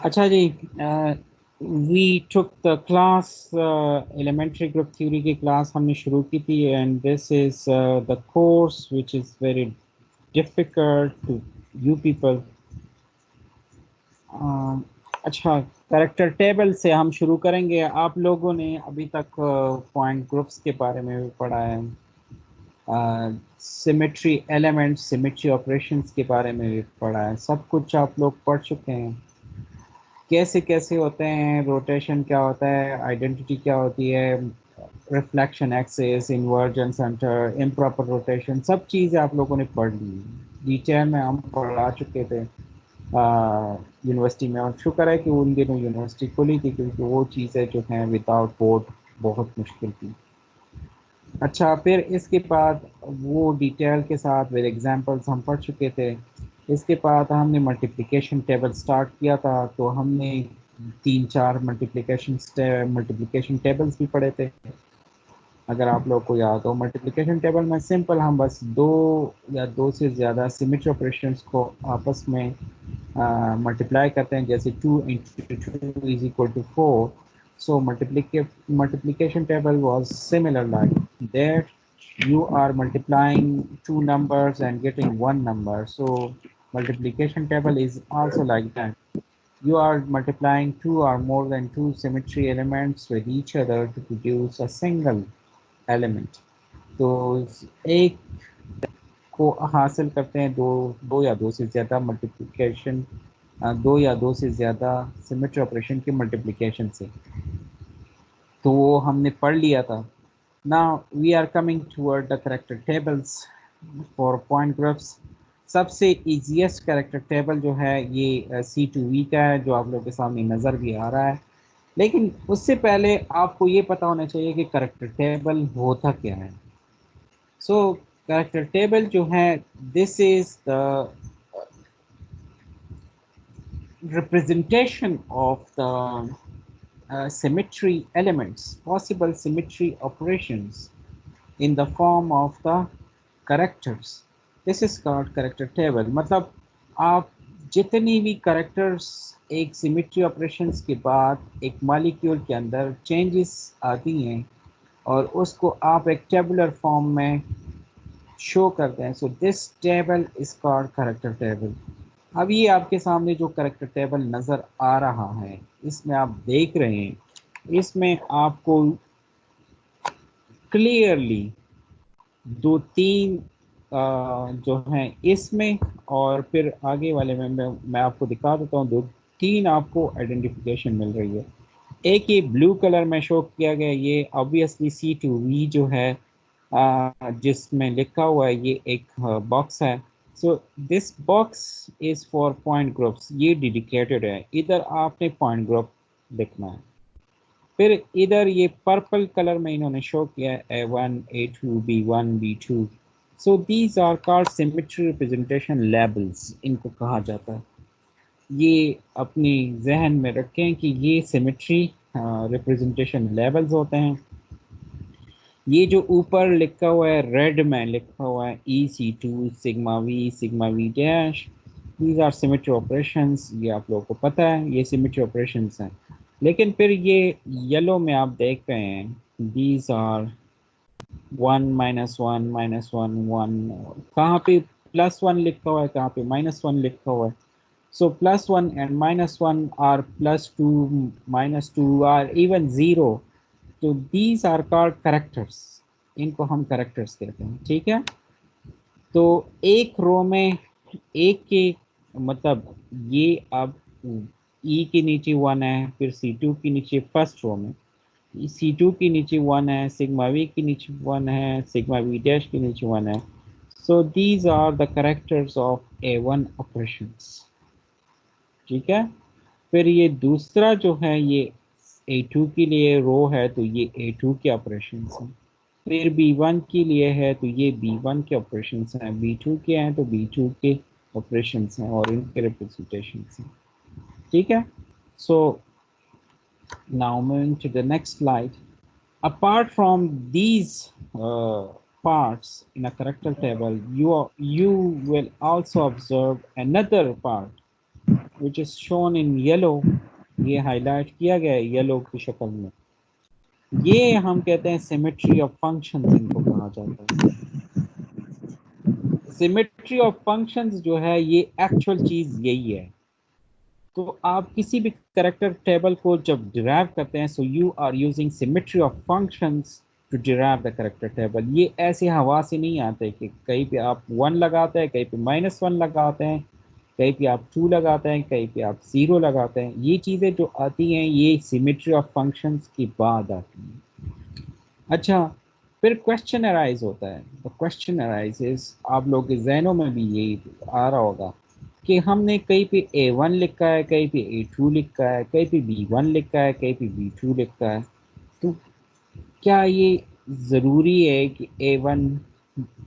अच्छा जी, we took the class elementary group theory की क्लास हमने शुरू की थी, and this is the course which is very difficult to you people. अच्छा, कैरेक्टर टेबल से हम शुरू करेंगे। आप लोगों ने अभी तक पॉइंट ग्रुप्स के बारे में भी पढ़ा है, सिमेट्री एलिमेंट्स, सिमेट्री ऑपरेशंस के बारे में भी पढ़ा है, सब कुछ आप लोग पढ़ चुके हैं। कैसे कैसे होते हैं, रोटेशन क्या होता है, आइडेंटिटी क्या होती है, reflection axis, inversion centre, improper rotation, सब चीज़ें आप लोगों ने पढ़ ली। डिटेल में हम पढ़ा चुके थे यूनिवर्सिटी में, और शुक्र है कि उन दिनों यूनिवर्सिटी खुली थी, क्योंकि वो चीज़ें जो हैं विदाउट बोर्ड बहुत मुश्किल थी। अच्छा, फिर इसके बाद वो डिटेल के साथ विद एग्जांपल्स हम पढ़ चुके थे। इसके बाद हमने मल्टीप्लिकेशन टेबल स्टार्ट किया था, तो हमने 3-4 मल्टीप्लिकेशन टेबल्स भी पढ़े थे, अगर आप लोग को याद हो। मल्टीप्लिकेशन टेबल में सिंपल हम बस दो या दो से ज़्यादा सिमेट्री ऑपरेशंस को आपस में मल्टीप्लाई करते हैं, जैसे 2 into 2 is equal to 4. So multiplication table was similar like that. You are multiplying two numbers and getting one number. So multiplication table is also like that. You are multiplying two or more than two symmetry elements with each other to produce a single element. तो एक को हासिल करते हैं दो दो या दो से ज़्यादा मल्टीप्लिकेशन, दो या दो से ज़्यादा सिमेट्री ऑपरेशन के मल्टीप्लिकेशन से। तो वो हमने पढ़ लिया था। Now we are coming toward the character tables for point groups. सबसे इजीएस्ट करेक्टर टेबल जो है ये C2V का है, जो आप लोगों के सामने नज़र भी आ रहा है। लेकिन उससे पहले आपको ये पता होना चाहिए कि करेक्टर टेबल होता क्या है। सो करेक्टर टेबल जो है, this is the representation of the symmetry elements, possible symmetry operations in the form of the characters. This is called character table. मतलब आप जितनी भी characters एक symmetry operations के बाद एक molecule के अंदर changes आती हैं और उसको आप एक tabular form में शो करते हैं, so this table is called character table. अब ये आपके सामने जो करेक्टर टेबल नज़र आ रहा है, इसमें आप देख रहे हैं, इसमें आपको क्लियरली दो तीन जो हैं इसमें, और फिर आगे वाले में मैं आपको दिखा देता हूँ, दो तीन आपको आइडेंटिफिकेशन मिल रही है। एक ये ब्लू कलर में शो किया गया, ये ऑब्वियसली C2V जो है, जिसमें लिखा हुआ है, ये एक बॉक्स है। So this box is for point groups, ये डेडिकेटेड है, इधर आपने पॉइंट ग्रुप लिखना है। फिर इधर ये पर्पल कलर में इन्होंने शो किया है A1 A2 B1 B2। So these are called symmetry representation labels, इनको कहा जाता है। ये अपनी जहन में रखें कि ये सिमेट्री रिप्रेजेंटेशन लेवल्स होते हैं। ये जो ऊपर लिखा हुआ है रेड में लिखा हुआ है EC2 sigma V dash, these are symmetry operations, ये आप लोगों को पता है, ये सिमेट्री ऑपरेशंस हैं। लेकिन फिर ये येलो में आप देख रहे हैं, दीज आर 1 -1 -1 1, कहाँ पे +1 लिखा हुआ है, कहाँ पे -1 लिखा हुआ है। So +1 and -1 are +2, -2 or even 0. तो these are called characters. इनको हम characters कहते हैं, ठीक है। तो एक रो में एक के मतलब ये अब E के नीचे 1 है, फिर C2 के नीचे फर्स्ट रो में C2 के नीचे 1 है, सिग्मा V के नीचे 1 है, सिग्मा V डैश के नीचे 1 है। So these are the characters of A1 operations, ठीक है। फिर ये दूसरा जो है ये A2 के लिए रो है, तो ये A2 के ऑपरेशंस हैं। फिर B1 के लिए है, तो ये B1 के ऑपरेशंस हैं। B2 के हैं तो B2 के ऑपरेशंस हैं और इनके रिप्रेजेंटेशंस हैं, ठीक है। So now moving to the next slide. Apart from these parts in a character table, you will also observe another part which is shown in yellow, ये हाईलाइट किया गया है येलो की शक्ल में, ये हम कहते हैं सिमेट्री ऑफ फंक्शंस, इनको कहा जाता है। सिमेट्री ऑफ फंक्शंस जो है ये एक्चुअल चीज यही है। तो आप किसी भी करेक्टर टेबल को जब डिराइव करते हैं, so you are using symmetry of functions to derive the character table. ये ऐसे हवा से नहीं आते कि कहीं पे आप 1 लगाते हैं, कहीं पे -1 लगाते हैं, कहीं पे आप 2 लगाते हैं, कहीं पे आप 0 लगाते हैं। ये चीज़ें जो आती हैं ये सिमेट्री ऑफ फंक्शंस की बाद आती हैं। अच्छा, फिर क्वेश्चन अराइज होता है। द क्वेश्चन अराइजेस, आप लोग के जहनों में भी यही आ रहा होगा कि हमने कहीं पे A1 लिखा है, कहीं पे A2 लिखा है, कहीं पे B1 लिखा है, कहीं पे B2 लिखा है। तो क्या ये ज़रूरी है कि A1,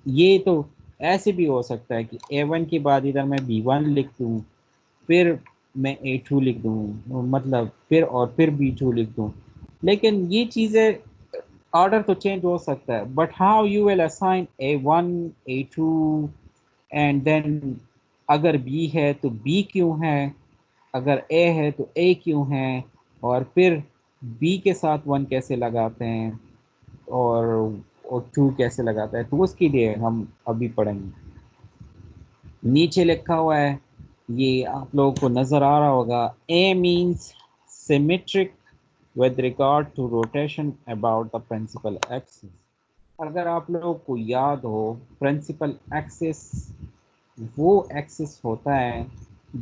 ये तो ऐसे भी हो सकता है कि A1 के बाद इधर मैं B1 लिख दूँ, फिर मैं A2 लिख दूँ, मतलब फिर B2 लिख दूँ। लेकिन ये चीज़ें ऑर्डर तो चेंज हो सकता है, but how you will assign A1, A2 and then अगर B है तो B क्यों है, अगर A है तो A क्यों है, और फिर B के साथ 1 कैसे लगाते हैं, और 2 कैसे लगाते हैं, तो उसके लिए हम अभी पढ़ेंगे। नीचे लिखा हुआ है, ये आप लोगों को नज़र आ रहा होगा, A means symmetric with regard to rotation about the principal axis। अगर आप लोगों को याद हो, प्रिंसिपल एक्सिस वो एक्सिस होता है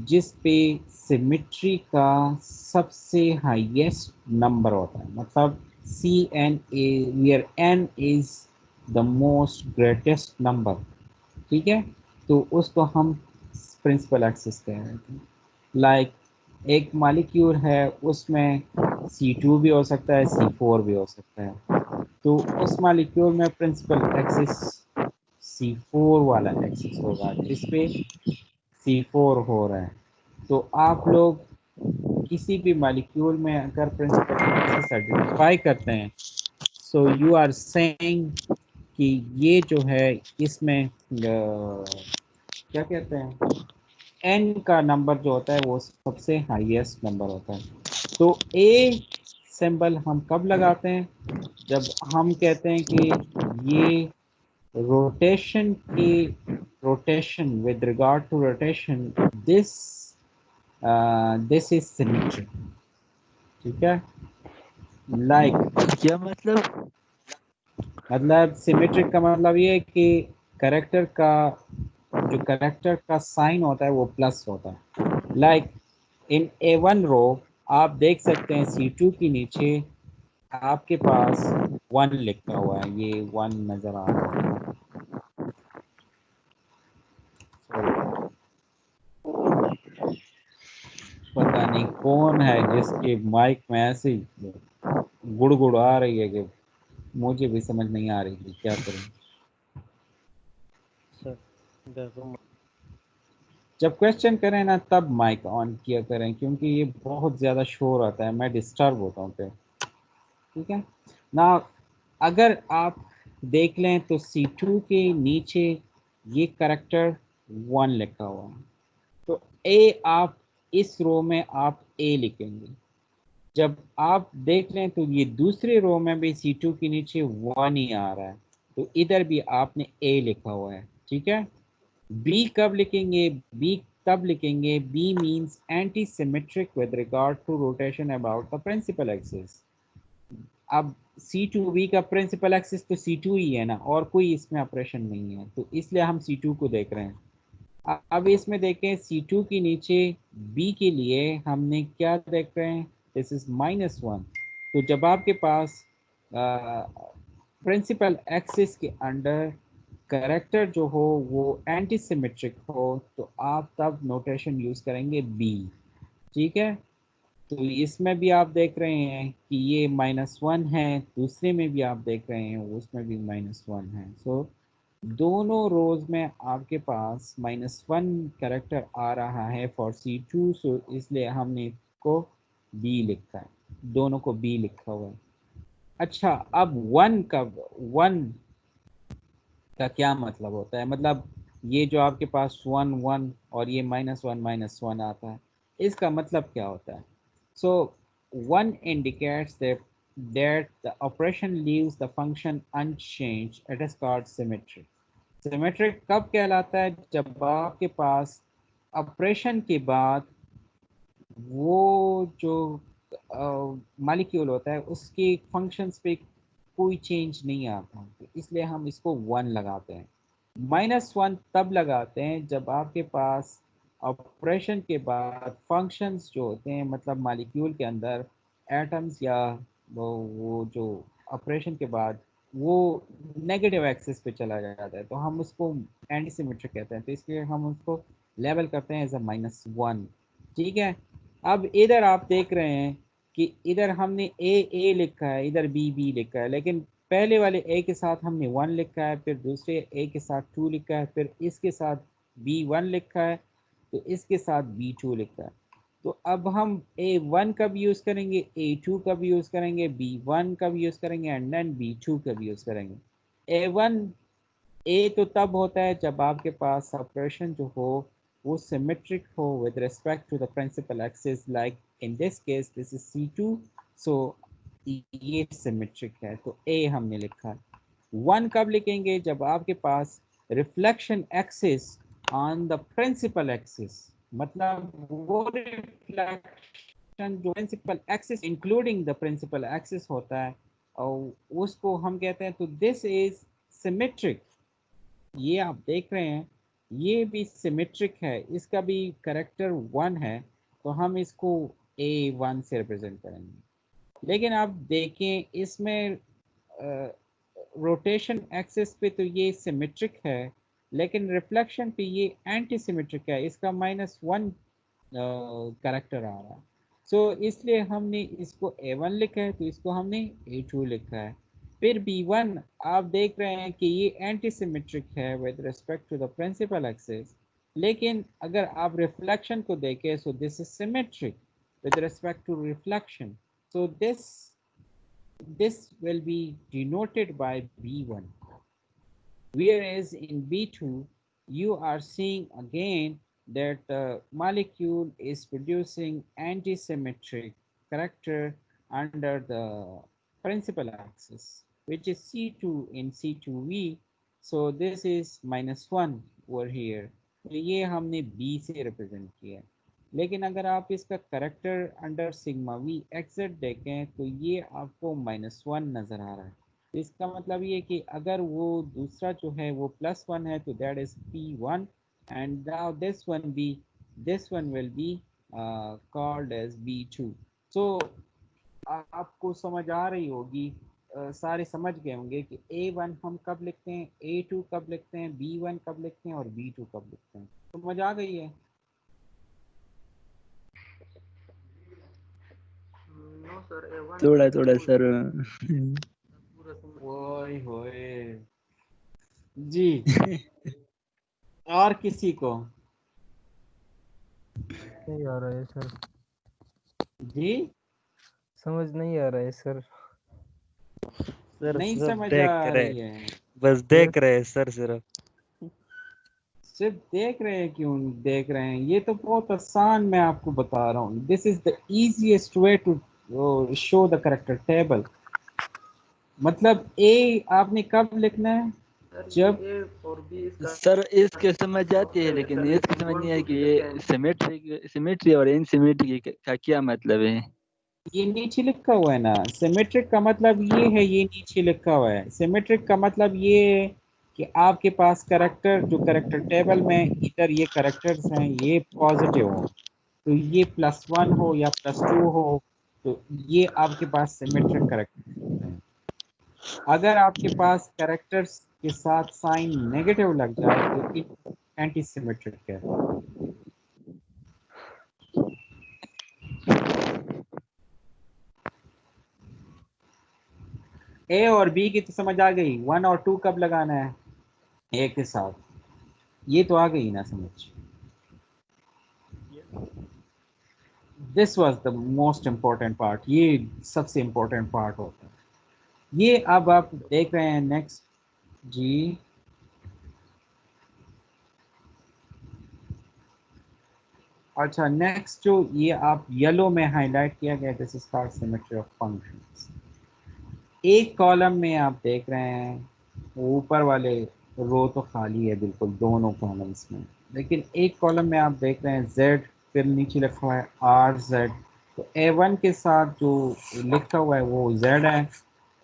जिस पे सिमेट्री का सबसे हाईएस्ट नंबर होता है, मतलब CN where N is the most greatest number. ठीक है, तो उसको हम प्रिंसिपल एक्सिस कह रहे थे। लाइक एक मालिक्यूल है, उसमें C2 भी हो सकता है, C4 भी हो सकता है। तो उस मालिक्यूल में प्रिंसिपल एक्सिस C4 वाला एक्सिस होगा जिसपे C4 हो रहा है। तो आप लोग किसी भी मालिक्यूल में अगर प्रिंसिपल एक्सिस आइडेंटिफाई करते हैं, सो यू आर सेइंग कि ये जो है इसमें क्या कहते हैं, एन का नंबर जो होता है वो सबसे हाईएस्ट नंबर होता है। तो ए सिंबल हम कब लगाते हैं, जब हम कहते हैं कि ये रोटेशन की, rotation with regard to rotation, this this is symmetry. ठीक है, लाइक क्या मतलब? मतलब सिमेट्रिक का मतलब ये है कि करेक्टर का, जो करेक्टर का साइन होता है वो प्लस होता है। लाइक इन A1 रो आप देख सकते हैं C2 के नीचे आपके पास 1 लिखा हुआ है, ये 1 नज़र आ रहा होगा। तो पता नहीं कौन है जिसके माइक में ऐसी गुड़ आ रही है कि मुझे भी समझ नहीं आ रही कि क्या करूं। सर देखो, जब क्वेश्चन करें ना तब माइक ऑन किया करें, क्योंकि ये बहुत ज़्यादा शोर आता है, मैं डिस्टर्ब होता हूँ फिर। ठीक है ना, अगर आप देख लें तो C2 के नीचे ये करेक्टर 1 लिखा हुआ है, तो ए आप इस रो में आप ए लिखेंगे। जब आप देख लें तो ये दूसरे रो में भी C2 के नीचे 1 ही आ रहा है, तो इधर भी आपने ए लिखा हुआ है। ठीक है, बी कब लिखेंगे, बी तब लिखेंगे, B means anti symmetric with regard to rotation about the principal axis. अब C2V का प्रिंसिपल एक्सिस तो C2 ही है ना, और कोई इसमें ऑपरेशन नहीं है, तो इसलिए हम C2 को देख रहे हैं। अब इसमें देखें C2 के नीचे B के लिए हमने क्या देख रहे हैं, दिस इज -1। तो जब आपके पास प्रिंसिपल एक्सिस के अंडर करेक्टर जो हो वो एंटी सिमेट्रिक हो, तो आप तब नोटेशन यूज करेंगे B। ठीक है, तो इसमें भी आप देख रहे हैं कि ये -1 है, दूसरे में भी आप देख रहे हैं उसमें भी -1 है। सो दोनों रोज में आपके पास -1 कैरेक्टर आ रहा है फॉर C2, सो इसलिए हमने इसको B लिखा है, दोनों को B लिखा हुआ है। अच्छा, अब 1 का 1 का क्या मतलब होता है, मतलब ये जो आपके पास 1 1 और ये -1 -1 आता है, इसका मतलब क्या होता है? So one indicates that the operation leaves the function unchanged. It is called symmetric. Symmetric कब कहलाता है? जब आपके पास ऑपरेशन के बाद वो जो मालिक्यूल होता है उसके फंक्शंस पे कोई चेंज नहीं आता, तो इसलिए हम इसको 1 लगाते हैं। -1 तब लगाते हैं जब आपके पास ऑपरेशन के बाद फंक्शंस जो होते हैं, मतलब मालिक्यूल के अंदर एटम्स या वो जो ऑपरेशन के बाद वो नेगेटिव एक्सिस पे चला जाता है, तो हम उसको एंटी सिमेट्रिक कहते हैं, तो इसलिए हम उसको लेवल करते हैं एज अ -1। ठीक है। अब इधर आप देख रहे हैं कि इधर हमने ए लिखा है, इधर बी लिखा है, लेकिन पहले वाले ए के साथ हमने 1 लिखा है, फिर दूसरे ए के साथ 2 लिखा है, फिर इसके साथ B1 लिखा है, तो इसके साथ B2 लिखा है। तो अब हम A1 का भी यूज़ करेंगे, A2 का भी यूज़ करेंगे, B1 का भी यूज़ करेंगे एंड देन B2 का भी यूज़ करेंगे। ए तो तब होता है जब आपके पास ऑपरेशन जो हो वो सिमेट्रिक हो with respect to the principal axis, like in this case this is C2, so ये सिमेट्रिक है, तो ए हमने लिखा। 1 कब लिखेंगे? जब आपके पास reflection axis on the principal axis, मतलब वो रिफ्लेक्शन जो principal axis including the principal axis होता है और उसको हम कहते हैं, तो दिस इज सिमेट्रिक। ये आप देख रहे हैं ये भी सिमेट्रिक है, इसका भी करेक्टर 1 है, तो हम इसको A1 से रिप्रेजेंट करेंगे। लेकिन आप देखें इसमें रोटेशन एक्सिस पे तो ये सिमेट्रिक है, लेकिन रिफ्लेक्शन पे ये एंटी सिमेट्रिक है, इसका -1 करेक्टर आ रहा है। सो इसलिए हमने इसको A1 लिखा है, तो इसको हमने A2 लिखा है। फिर B1 आप देख रहे हैं कि ये एंटी सिमेट्रिक है with respect to the principal axis, लेकिन अगर आप रिफ्लेक्शन को देखें, so this is symmetric with respect to reflection, so this will be denoted by B1, whereas in B2 you are seeing again that the molecule is producing anti-symmetric character under the principal axis, which is C2 in C2V, so this is -1 over here, तो ये हमने B से represent किया है। लेकिन अगर आप इसका करेक्टर अंडर सिग्मा वी एक्सेट देखें तो ये आपको -1 नज़र आ रहा है, तो इसका मतलब ये कि अगर वो दूसरा जो है वो +1 है तो that is P1 and now this one will be called as B2। सो आपको समझ आ रही होगी, सारे समझ गए होंगे कि A1 हम कब लिखते हैं, A2 कब लिखते हैं, B1 कब लिखते हैं और B2 कब लिखते हैं। समझ आ गई है? थोड़ा थोड़ा सर। ओए होए जी। और किसी को? नहीं आ रहा है सर, जी समझ नहीं आ रहा है सर। सर नहीं सिर्फ समझ देख आ रहे, रही है? बस देख रहे हैं सर सिर्फ। सिर्फ देख रहे हैं? क्यों देख रहे हैं? ये तो बहुत आसान मैं आपको बता रहा हूँ। This is the easiest way to show the character table. मतलब ए आपने कब लिखना है? जब सर इसके समझ आती है, लेकिन इसकी समझ नहीं है कि ये सिमेट्री और इनसिमेट्री का क्या मतलब है। ये नीचे लिखा हुआ है ना, सिमेट्रिक का मतलब ये है, ये नीचे लिखा हुआ है। सिमेट्रिक का मतलब ये है कि आपके पास करेक्टर जो करेक्टर टेबल में इधर ये करेक्टर्स हैं ये पॉजिटिव हो, तो ये +1 हो या +2 हो, तो ये आपके पास सिमेट्रिक करेक्टर हैं। अगर आपके पास करेक्टर्स के साथ साइन नेगेटिव लग जाए तो ये एंटी सिमेट्रिक कहलाता है। ए और बी की तो समझ आ गई। 1 और 2 कब लगाना है ए के साथ, ये तो आ गई ना समझ। This was the most important part, ये सबसे इम्पोर्टेंट पार्ट होता है ये। अब आप देख रहे हैं नेक्स्ट जी। अच्छा नेक्स्ट जो ये आप येलो में हाईलाइट किया गया, this is called symmetry of functions. एक कॉलम में आप देख रहे हैं ऊपर वाले रो तो खाली है बिल्कुल दोनों कॉलम्स में, लेकिन एक कॉलम में आप देख रहे हैं z, फिर नीचे लिखा हुआ है rz। तो a1 के साथ जो लिखा हुआ है वो z है,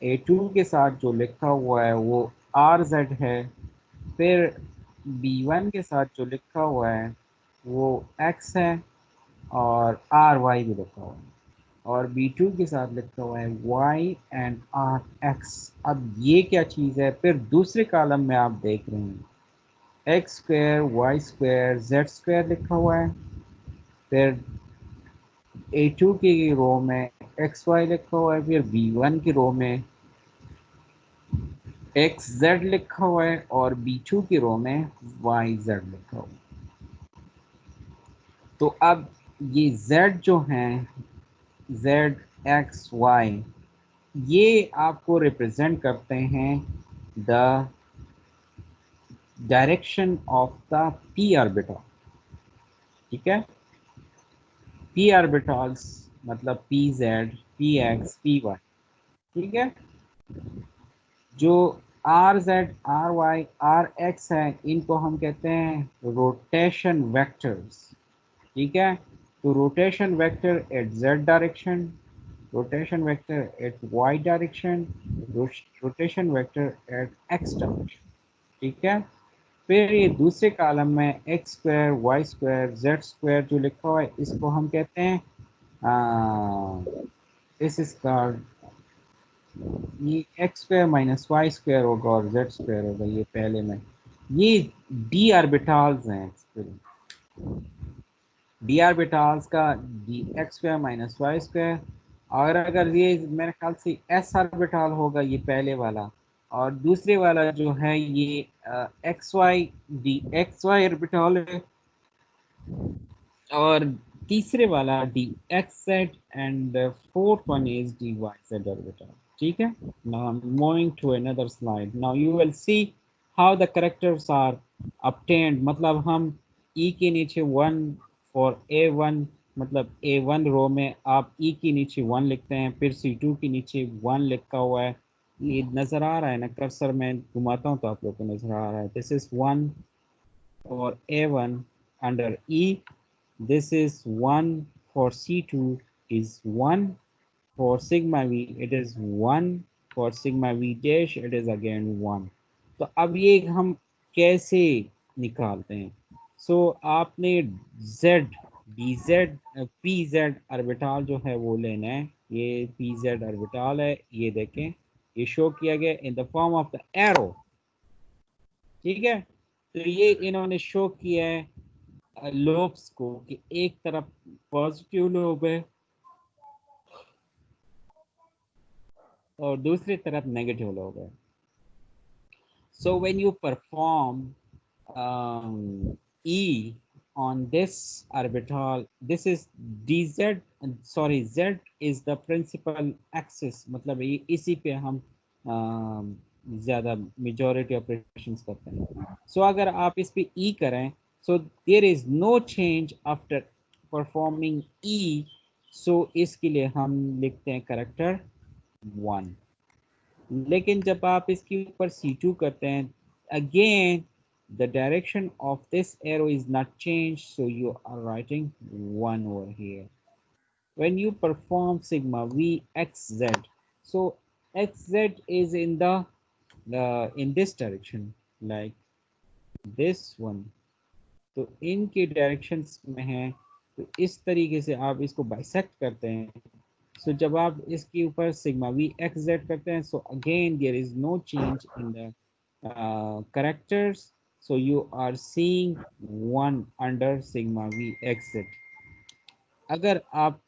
a2 के साथ जो लिखा हुआ है वो rz है, फिर b1 के साथ जो लिखा हुआ है वो x है और ry भी लिखा हुआ है, और B2 के साथ लिखा हुआ है y एंड r x। अब ये क्या चीज़ है, फिर दूसरे कॉलम में आप देख रहे हैं x square Y square Z square लिखा हुआ है, फिर A2 की रो में एक्स वाई लिखा हुआ है, फिर B1 की रो में एक्स जेड लिखा हुआ है और B2 की रो में वाई जेड लिखा हुआ है। तो अब ये z जो हैं z x y ये आपको रिप्रेजेंट करते हैं the direction of the p orbital. ठीक है, p ऑर्बिटल्स मतलब pz, px, py। ठीक है, जो rz, ry, rx है इनको हम कहते हैं रोटेशन वेक्टर्स। ठीक है, तो rotation vector eight z direction, rotation vector at y direction, rotation vector at x direction। ठीक है, फिर ये दूसरे कॉलम में X square Y square Z square जो लिखा हुआ है इसको हम कहते हैं दिस इज कॉल्ड, ये X square minus Y square होगा और जेड स्क्वायर होगा, ये पहले में ये डी ऑर्बिटल्स हैं। डी ऑर्बिटल्स का D X square minus Y square, और अगर ये मेरे ख्याल से एस ऑर्बिटल होगा ये पहले वाला, और दूसरे वाला जो है ये X Y D X Y orbital है, और तीसरे वाला D X Z and fourth one is D Y Z orbital. ठीक है, now I am moving to another slide. Now you will see how the characters are obtained। मतलब हम ई के नीचे वन फॉर ए वन, मतलब ए one row में आप ई के नीचे वन लिखते हैं, फिर सी टू के नीचे वन लिखा हुआ है, ये नज़र आ रहा है ना, कर्सर में घुमाता हूँ तो आप लोग को नज़र आ रहा है, this is one for a one under E, this is 1 for C2 is 1 for sigma v, it is 1 for sigma v dash, it is again 1। तो अब ये हम कैसे निकालते हैं? सो आपने z dz pz ऑर्बिटल जो है वो लेना है, ये pz ऑर्बिटल है, ये देखें ये शो किया गया in the form of the arrow. ठीक है, तो ये इन्होंने शो किया है लोब्स को कि एक तरफ पॉजिटिव लोब है और दूसरी तरफ नेगेटिव लोब है। So when you perform E on this orbital, this is dz, sorry z is the principal axis, मतलब ये इसी पे हम ज़्यादा मेजॉरिटी ऑपरेशंस करते हैं। सो अगर आप इस पे E करें, so there is no change after performing E, सो इसके लिए हम लिखते हैं करेक्टर 1। लेकिन जब आप इसके ऊपर C2 करते हैं, again the direction of this arrow is not changed, so you are writing 1 over here। when you perform sigma v xz, so xz is in the in this direction like this one, तो इनके directions में है, तो इस तरीके से आप इसको बाइसेक्ट करते हैं। सो जब आप इसके ऊपर सिग्मा वी एक्स जेड करते हैं, so again there is no change in the characters, so you are seeing 1 under sigma V X Z. अगर आप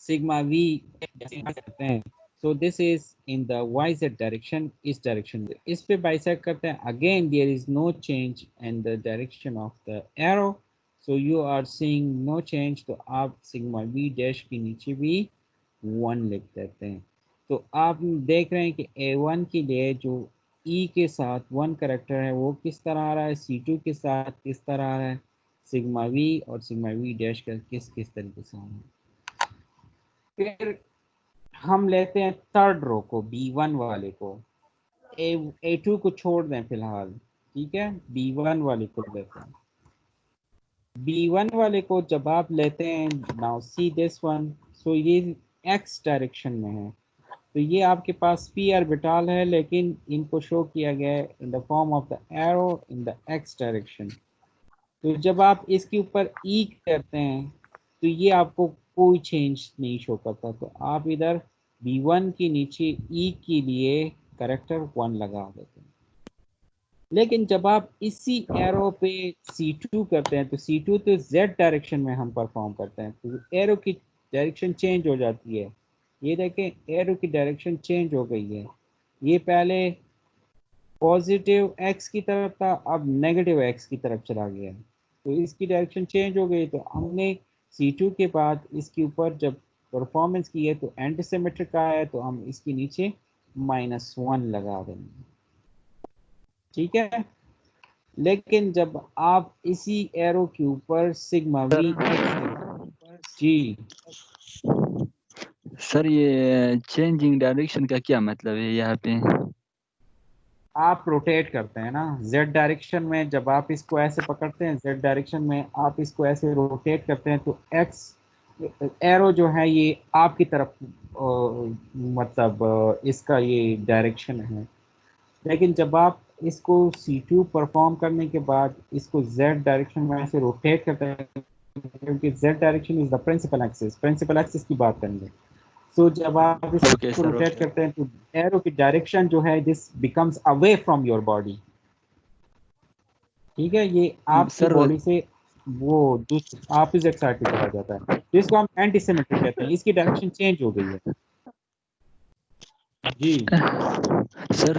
सिग्मा वी करते हैं, so this is in the Y Z direction, इस direction में इस पे बाइसेक्ट करते हैं, again there is no change in the direction of the arrow, so you are seeing no change, तो आप सिग्मा वी डैश के नीचे भी 1 लिख देते हैं। तो आप देख रहे हैं कि A1 के लिए जो ई के साथ वन करेक्टर है वो किस तरह आ रहा है, C2 के साथ किस तरह आ रहा है, सिग्मा वी और सिग्मा वी डैश का किस किस तरीके से आ रहा है। फिर हम लेते हैं थर्ड रो को, B1 वाले को, A2 को छोड़ दें फिलहाल, ठीक है, B1 वाले को लेते हैं। B1 वाले को जब आप लेते हैं, नाउ सी दिस वन, सो ये x डायरेक्शन में है, तो ये आपके पास p ऑर्बिटल है, लेकिन इनको शो किया गया है in the form of the arrow in the x direction. तो जब आप इसके ऊपर e करते हैं तो ये आपको कोई चेंज नहीं शो करता, तो आप इधर B1 के नीचे e के लिए करेक्टर 1 लगा देते हैं। लेकिन जब आप इसी एरो पे C2 करते हैं तो C2 तो Z डायरेक्शन में हम परफॉर्म करते हैं, तो एरो की डायरेक्शन चेंज हो जाती है। ये देखें एरो की डायरेक्शन चेंज हो गई है, ये पहले पॉजिटिव x की तरफ था, अब नेगेटिव x की तरफ चला गया, तो इसकी डायरेक्शन चेंज हो गई। तो हमने C2 के बाद इसके ऊपर जब परफॉर्मेंस की है तो एंटी सिमेट्रिक आया है, तो हम इसके नीचे -1 लगा देंगे, ठीक है। लेकिन जब आप इसी एरो के ऊपर सिग्मा वी एक्स, जी सर ये चेंजिंग डायरेक्शन का क्या मतलब है यहाँ पे? आप रोटेट करते हैं ना जेड डायरेक्शन में, जब आप इसको ऐसे पकड़ते हैं जेड डायरेक्शन में, आप इसको ऐसे रोटेट करते हैं तो एक्स एरो जो है ये आपकी तरफ मतलब इसका ये डायरेक्शन है। लेकिन जब आप इसको C2 परफॉर्म करने के बाद इसको Z डायरेक्शन में ऐसे रोटेट करते हैं, क्योंकि Z direction is the principal axis की बात करेंगे। सो जब आप ओके इसको सर, रोटेट ओके। करते हैं तो एरो की डायरेक्शन जो है this becomes away from your body, ठीक है, ये आपकी सर बॉडी से वो ऑपोजिट साइड पे चला जाता है, जिसको हम एंटी सिमेट्रिक कहते हैं, इसकी डायरेक्शन चेंज हो गई है। जी सर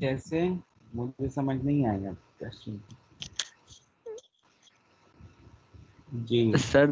कैसे, मुझे समझ नहीं आया क्वेश्चन। जी सर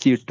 C2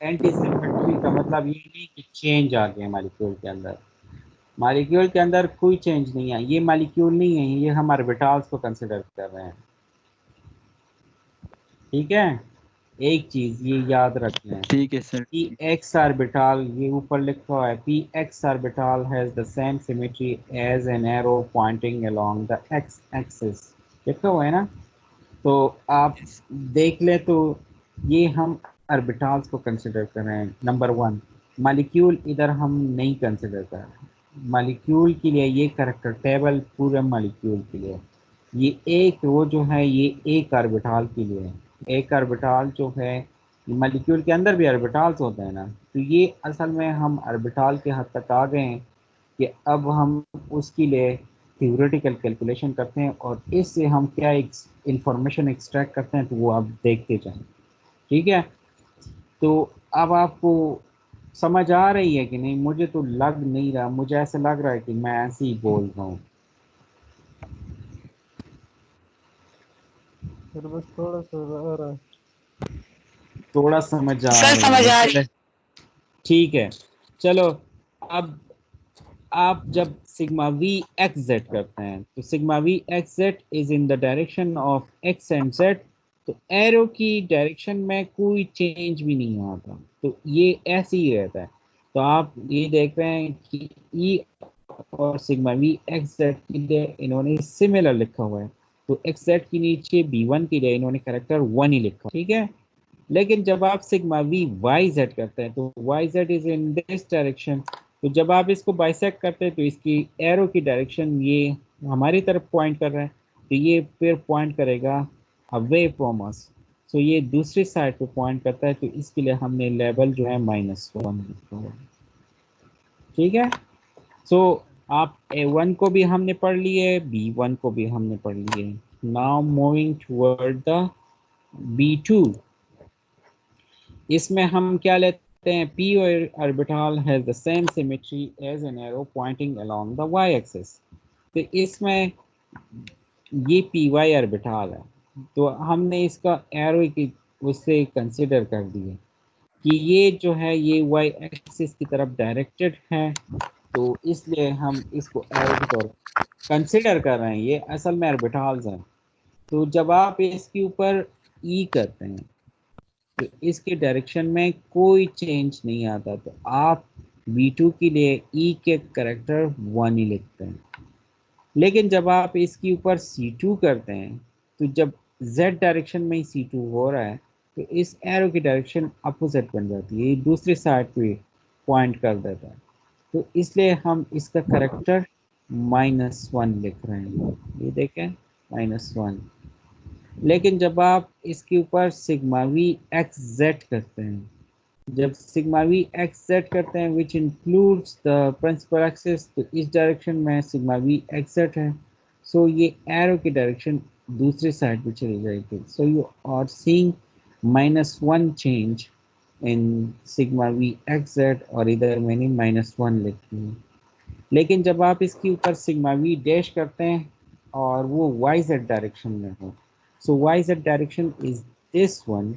एंटी सिमेट्री का मतलब ये नहीं कि चेंज आ गया मालिक्यूल के अंदर, मालिक्यूल के अंदर कोई चेंज नहीं है, ये मालिक्यूल नहीं है, ये हम ऑर्बिटल्स को कंसिडर कर रहे हैं, ठीक है। एक चीज ये याद रख लें, ठीक है सर। पी एक्स ऑर्बिटल, ये ऊपर लिखा हुआ है P X orbital has the same symmetry as an arrow pointing along the X axis, लिखा हुआ है ना, तो आप देख ले तो ये हम ऑर्बिटल्स को कंसिडर कर रहे हैं। नंबर 1, मालिक्यूल इधर हम नहीं कंसिडर कर रहे, मालिक्यूल के लिए ये करेक्टर टेबल पूरे मालिक्यूल के लिए, ये एक रो जो है ये एक ऑर्बिटल के लिए है, एक ऑर्बिटल जो है मालिक्यूल के अंदर भी ऑर्बिटल्स होते हैं ना, तो ये असल में हम ऑर्बिटल के हद तक आ गए हैं कि अब हम उसके लिए थ्योरेटिकल कैलकुलेशन करते हैं और इससे हम क्या इंफॉर्मेशन एक्सट्रैक्ट करते हैं, तो वो आप देखते जाएं, ठीक है। तो अब आपको समझ आ रही है कि नहीं, मुझे तो लग नहीं रहा, मुझे ऐसा लग रहा है कि मैं ऐसे ही बोल रहा हूँ। सर बस थोड़ा सा आ रहा है। थोड़ा समझ आ रहा है, ठीक है। चलो अब आप जब सिग्मा वी एक्स जेड करते हैं तो sigma V X Z is in the direction of x and Z, तो एरो की डायरेक्शन में कोई चेंज भी नहीं आता, तो ये ऐसे ही रहता है। तो आप ये देख रहे हैं कि ई और सिग्मा वी एक्स जेड के लिए इन्होंने सिमिलर लिखा हुआ है, तो एक्स जेड के नीचे B1 के लिए इन्होंने करेक्टर 1 ही लिखा, ठीक है। लेकिन जब आप सिग्मा वी वाई जेड करते हैं तो Y Z is in this direction, तो जब आप इसको बाइसेक्ट करते हैं तो इसकी एरो की डायरेक्शन ये हमारी तरफ पॉइंट कर रहा है, तो ये फिर पॉइंट करेगा अवे फ्रॉम अस, सो ये दूसरी साइड पे पॉइंट करता है, तो इसके लिए हमने लेवल जो है -1 लिखा हुआ है, ठीक है। सो आप A1 को भी हमने पढ़ लिए, B1 को भी हमने पढ़ लिए, now moving toward the B2। इसमें हम क्या लेते हैं, p orbital has the same symmetry as an arrow pointing along the y axis। तो इसमें ये py ऑर्बिटल है, तो हमने इसका एरो की उससे कंसिडर कर दिया कि ये जो है ये y एक्सिस की तरफ डायरेक्टेड है, तो इसलिए हम इसको एरो के तौर कंसिडर कर रहे हैं, ये असल में ऑर्बिटल्स हैं। तो जब आप इसके ऊपर ई करते हैं तो इसके डायरेक्शन में कोई चेंज नहीं आता, तो आप v2 के लिए ई के करेक्टर 1 ही लिखते हैं। लेकिन जब आप इसके ऊपर C2 करते हैं तो जब z डायरेक्शन में ही C2 हो रहा है तो इस एरो की डायरेक्शन अपोजिट बन जाती है, ये दूसरी साइड पे पॉइंट कर देता है, तो इसलिए हम इसका करेक्टर -1 लिख रहे हैं, ये देखें -1। लेकिन जब आप इसके ऊपर सिग्मा वी एक्स जेड करते हैं, जब सिग्मा वी एक्स जेड करते हैं which includes the principal axis, तो इस डायरेक्शन में सिग्मा वी एक्स जेड है, सो ये एरो की डायरेक्शन दूसरी साइड पे चली जाएगी, so you are seeing -1 change in sigma V X Z, और इधर मैंने -1 लिखी है। लेकिन जब आप इसके ऊपर सिग्मा वी डैश करते हैं और वो वाई जेड डायरेक्शन में हो, so Y Z direction is this one,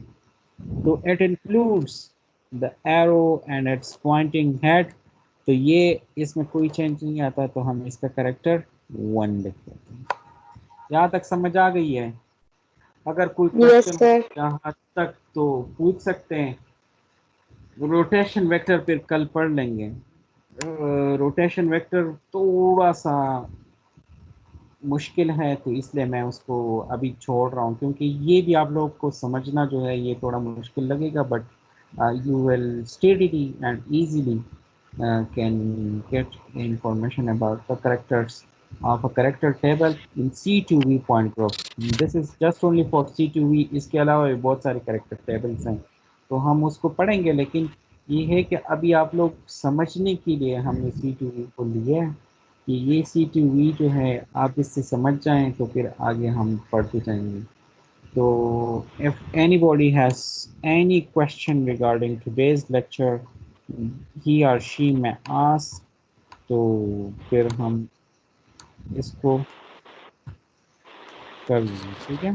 तो it includes the arrow and its pointing head, तो ये इसमें कोई चेंज नहीं आता, तो हम इसका करेक्टर 1 लिख देते हैं। यहाँ तक समझ आ गई है? अगर कोई क्वेश्चन यहाँ तक तो पूछ सकते हैं। रोटेशन वेक्टर फिर कल पढ़ लेंगे। रोटेशन वेक्टर थोड़ा सा मुश्किल है, तो इसलिए मैं उसको अभी छोड़ रहा हूँ, क्योंकि ये भी आप लोग को समझना जो है ये थोड़ा मुश्किल लगेगा, but you will steadily and easily can get information about the characters of a character table in C2V point group. This is just only for C2V, इसके अलावा भी बहुत सारे character tables हैं, तो हम उसको पढ़ेंगे। लेकिन ये है कि अभी आप लोग समझने के लिए हमने C2V को लिया है कि ये C2V जो है आप इससे समझ जाएं तो फिर आगे हम पढ़ते जाएंगे। So if anybody has any question regarding today's lecture, he or she may ask, तो फिर हम इसको कर लेंगे, ठीक है।